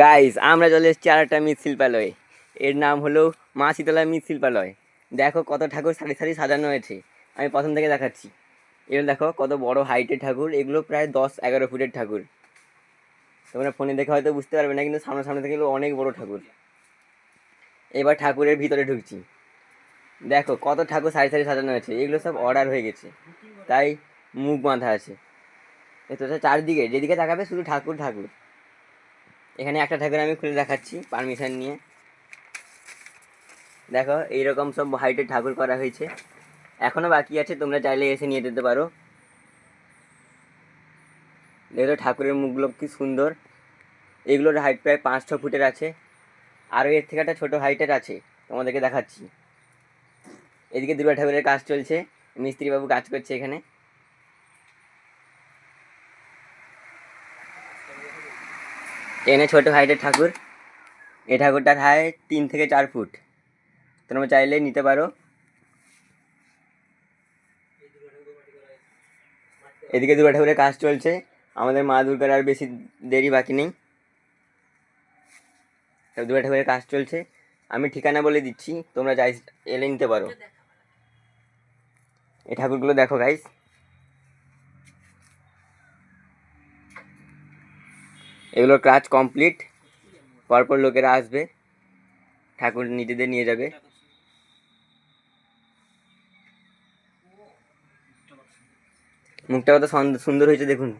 Guys আমরা চলে এসেছি আর একটা মৃৎশিল্পালয়ে। এর নাম হলো মা শীতলা মৃৎশিল্পালয়। দেখো কত ঠাকুর সারি সারি সাজানো হয়েছে। আমি প্রথম থেকে দেখাচ্ছি। এগুলো দেখো কত বড় হাইটের ঠাকুর, এগুলো প্রায় 10-11 ফুটের ঠাকুর। তোমরা ফোনে দেখে হয়তো বুঝতে পারবে না, কিন্তু সামনে সামনে থেকে এগুলো অনেক বড় ঠাকুর। এবার ঠাকুরের ভিতরে ঢুকছি। দেখো কত ঠাকুর সারি সারি সাজানো হয়েছে, এগুলো সব অর্ডার হয়ে গেছে, তাই মুখ বাঁধা আছে। এতো চারদিকে যেদিকে তাকাবে শুধু ঠাকুর ঠাকুর। এখানে একটা ঠাকুর আমি খুলে দেখাচ্ছি পারমিশন নিয়ে। দেখো এইরকম সব হাইটের ঠাকুর করা হয়েছে, এখনো বাকি আছে, তোমরা চাইলে এসে নিয়ে যেতে পারো। দেখো ঠাকুরের মুখগুলো কি সুন্দর। এগুলোর হাইট প্রায় 5-6 ফুটের আছে। আরও এর থেকে একটা ছোটো হাইটের আছে, তোমাদেরকে দেখাচ্ছি। এদিকে দুর্গা ঠাকুরের কাজ চলছে, মিস্ত্রিবাবু কাজ করছে এখানে। এখানে ছোটো হাইটের ঠাকুর, এই ঠাকুরটার হাইট 3 থেকে 4 ফুট। তোমরা চাইলে নিতে পারো। এদিকে দুর্গা ঠাকুরের কাজ চলছে, আমাদের মা দুর্গার আর বেশি দেরি বাকি নেই। দুর্গা ঠাকুরের কাজ চলছে, আমি ঠিকানা বলে দিচ্ছি, তোমরা চাই এলে নিতে পারো। এই ঠাকুরগুলো দেখো গাইস, এগুলোর কাজ কমপ্লিট। পরপর লোকেরা আসবে, ঠাকুর নিজেদের নিয়ে যাবে। মুখটা কত সুন্দর হয়েছে দেখুন।